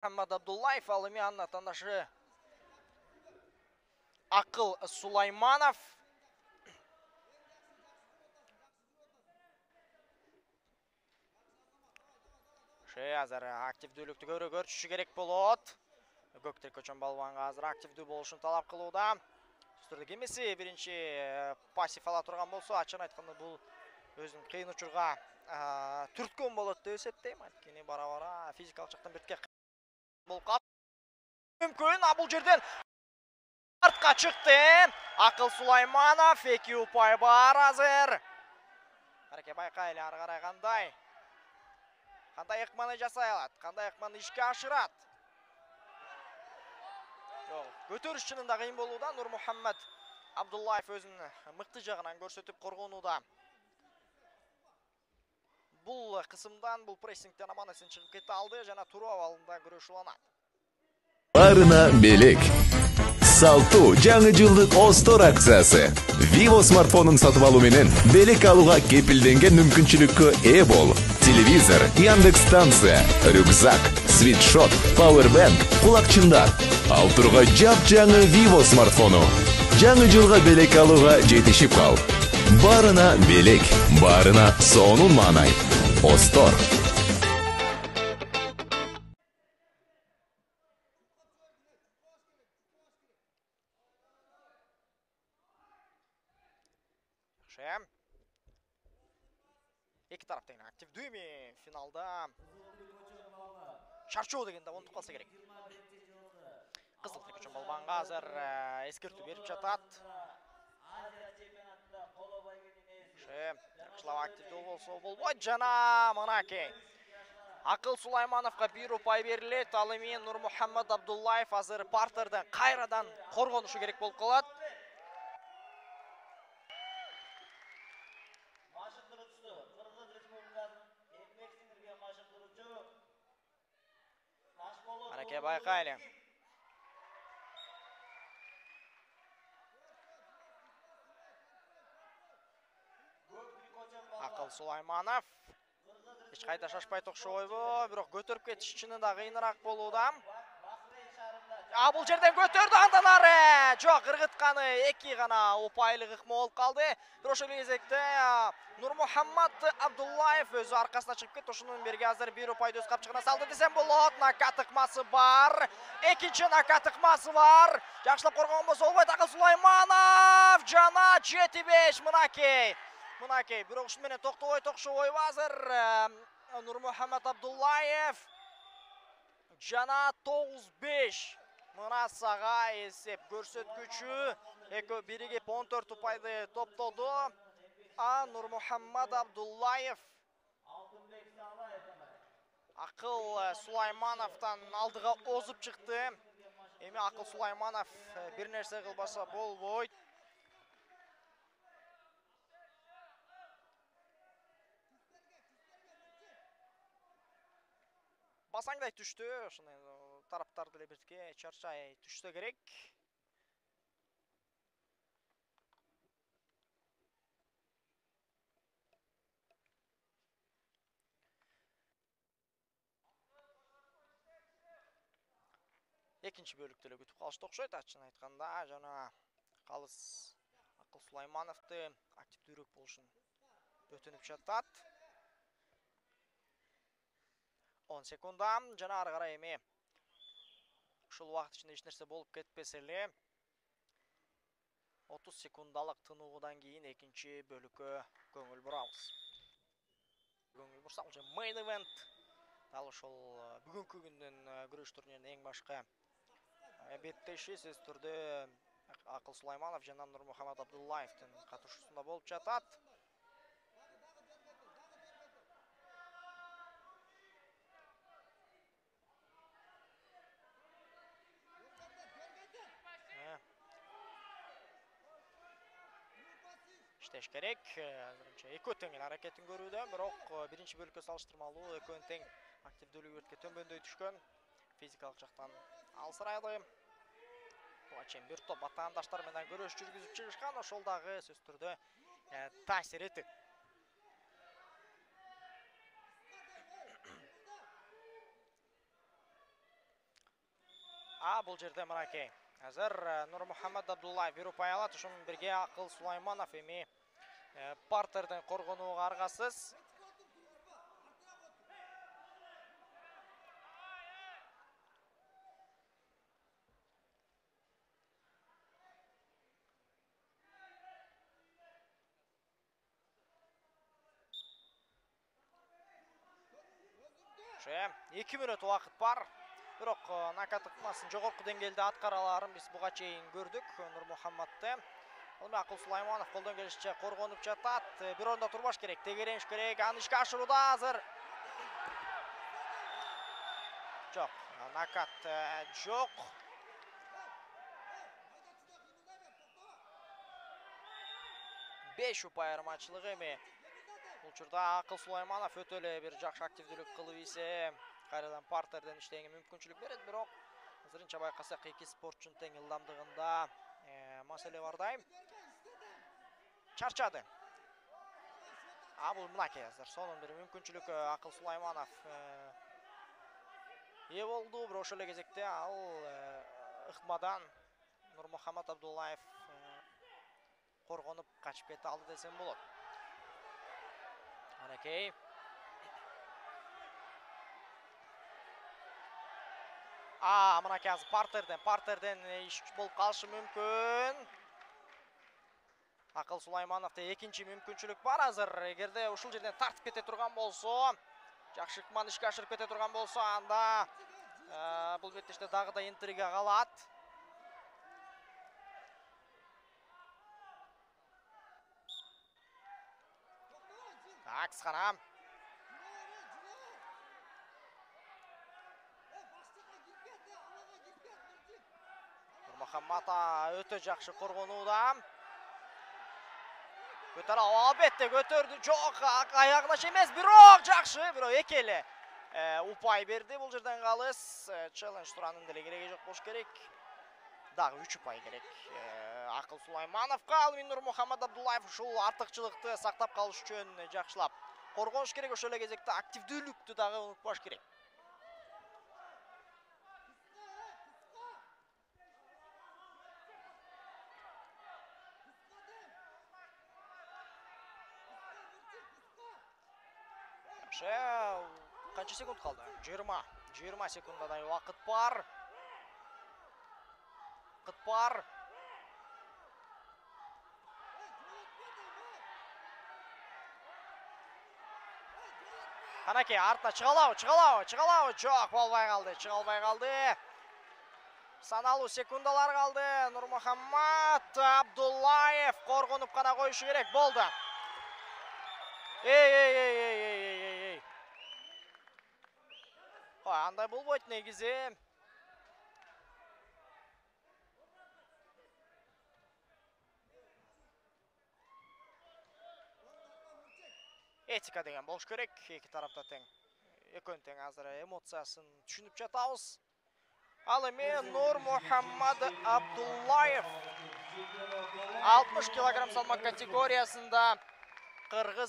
Muhammad Abdullayev alыми атандашы Акыл Сулайманов. Азыр активдүүлүктү көрсөтүшү керек болот. Көктөр көчөн балбанга азыр активдүү болушун талап кылууда. Түстөрдө кемеси биринчи пассив ала турган болсо, ачыгын айтканда бул өзүнүн кыйын учурга түрткөн болот деп эсептейм. Анткени бара-бара физикалык жактан бетке болуп калат. Мүмкүн, бул жерден артка чыкты. Акыл Сулайманов 2 упай бар азыр. Араке байкайлы ары карай кандай ыкманы жасай алат, кандай ыкманы ишке ашырат. Көтөрүш чынында кыйын болууда. Нурмухаммад Абдуллаев өзүнүн мыкты жагынан көрсөтүп коргонууда. Бул кысымдан, бул прессингден аман-эсен чыгып кете алды жана туруу абалында күрөш уланат. Барына белек. Салтуу жаңы жылдык Остор акциясы. Vivo смартфонун сатып алуу менен белек алууга кепилденген мүмкүнчүлүккө ээ бол. Телевизор, Яндекс станция, рюкзак, свитшот, пауэрбанк, кулакчындар. Ал турга жап-жаңы Vivo смартфону. Жаңы жылга белек алууга жетишип кал. Барына белек, барына сонун маанай. Остор. Эки тараптын активдүүмү финалда чарчоо дегенде унутуп калса керек. Кызыл көчөн балбанга азыр эскертүү берип жатат. Жакшылап активдүү болсо болбойт жана мынакей. Акыл Сулаймановго 1 упай берилет. Ал эми Нурмухаммад Абдуллаев азыр партерден кайрадан коргонушу керек болуп калат. Араке байкайлы. Акыл Сулайманов эч кайда шашпайт окшойбу, бирок көтөрүп кетиш чынында кыйыныраак болууда. Бул жерден көтөрдү, андан ары. Жок, ыргытканы 2 гана упайлык ыкма болуп калды. Бирок ошол кезекте Нурмухаммад Абдуллаев өзү аркасына чыгып кетти. Ошондон берги азыр 1 упайды өз капчыгына салды десем болот. Нокаут ыкмасы бар. Экинчи нокаут ыкмасы бар. Жакшылап коргон болсо болбойт. Акыл Сулайманов жана 7-5 мынакей. Бирок ушун менен токтобойт окшобойбу азыр. Нурмухаммад Абдуллаев жана 9-5. Мына сага эсеп көрсөткүчү экөө биригип 14 упайды топтоду. Нурмухаммад Абдуллаев Акыл Сулаймановтан алдыга озуп чыкты. Эми Акыл Сулайманов бир нерсе кылбаса болбойт. Басаңдай түштү, ошондой тараптар деле бирге чарчай түштө керек. Экинчи бөлүктө эле күтүп калышты окшойт, ачыгын айтканда, жана калыс Акыл Сулаймановду активдүүрөөк болушун өтүнүп жатат. 10 секунда жана ары карай эми ушул убакыт ичинде эч нерсе болуп кетпесе эле 30 секундалык тынуудан кийин экинчи бөлүккө көңүл бурабыз. Көңүл бурсак, уже main event дал ошол бүгүнкү күндүн күрөш турниринин эң башкы беттеши сөзсүз түрдө Акыл Сулайманов жана Нурмухаммад Абдуллаевдин катышуусунда болуп жатат. Иштеш керек. Биринчи экөө тең аракетин көрүүдө, бирок биринчи бөлүккө салыштырмалуу экөөнүн тең активдүүлүгү өткө төмөндөй түшкөн. Физикалык жактан алсырайды. Буга чейин бир топ атаандаштар менен көрөш жүргүзүп чыгышкан, ошол дагы сөзсүз түрдө таасир этти. Бұл жерде мынакей. Әзір Нұрмұхаммад Абдуллаев Еуропай алады. Шының бірге Ақыл Сулайманов еме партерден қорғынуға арғасыз. Ше, 2 минут уақыт бар. Бірақ нокаут ықмасын жоғарғы деңгейде атқараларын біз бұға чейін көрдік Нұрмұхаммадты. Ақыл Сулайманов қолдан келішче қорғанып жатады. Bir орында тұрбаш керек. Тегеренш керек. Анышқа ашыруда азыр. Жоқ, нокаут жоқ. Беш ұпай айырмашылығы еме. Бұл жерде Ақыл Сулайманов өтөлі бір жақсы активділік қылып есе, қайрадан партерден іштейінге мүмкіншілік береді. Бірақ азырынша байқасақ екі спортшының тең жылдамдығында мәселе бардай. Чарчады. Бұл мынакей азыр. Соның бір мүмкіншілік Ақыл Сулайманов е болды. Бір ошылы кезекте ал ықмадан Нұрмұхаммад Абдуллаев қорғанып қачып кете алды десем болады. Мынакей. Мынакей азыр партерден еш болып қалшы мүмкін. Ақыл Сулаймановта екінші мүмкіншілік бар азыр. Егерде ушыл жерден тартып кете тұрған болса, жақшы ықман ішке ашырып кете тұрған болса, анда бұл беттеште дағы да интрига қалады. Қысқана. Нұрмұхаммад өте жақшы қорғануда. Көтер албетте көтерді. Жоқ, аяғына шемес. Бірақ жақшы. Бірақ екелі ұпай берді. Бұл жерден қалыс. Челлендж тұранын ділі керегі жоқ бош керек. Дағы 3 ұпай керек. Ақыл Сулаймановқа алмин Нұрмұхаммад Абдуллаев шул артықшылықты сақтап қалыш үшін жақшылап. Қорғаныш керек, ошолы кезекте активдүүлүктү дагы унутпаш керек. Қанша секунд қалды? 20 секундадай уақыт бар. Қанакей, артына чығалау. Жоқ, болбай қалды. Саналу секундалар қалды. Нұрмұхаммад Абдуллаев қорғынып қана қойышы керек. Болды. Ей. Андай болбойт негизи. Этика деген болуш керек. Эки тарапта тең. Экөөнүн тең азыр эмоциясын түшүнүп жатабыз. Ал эми Нурмухаммад Абдуллаев 60 килограмм салмак категориясында кыргыз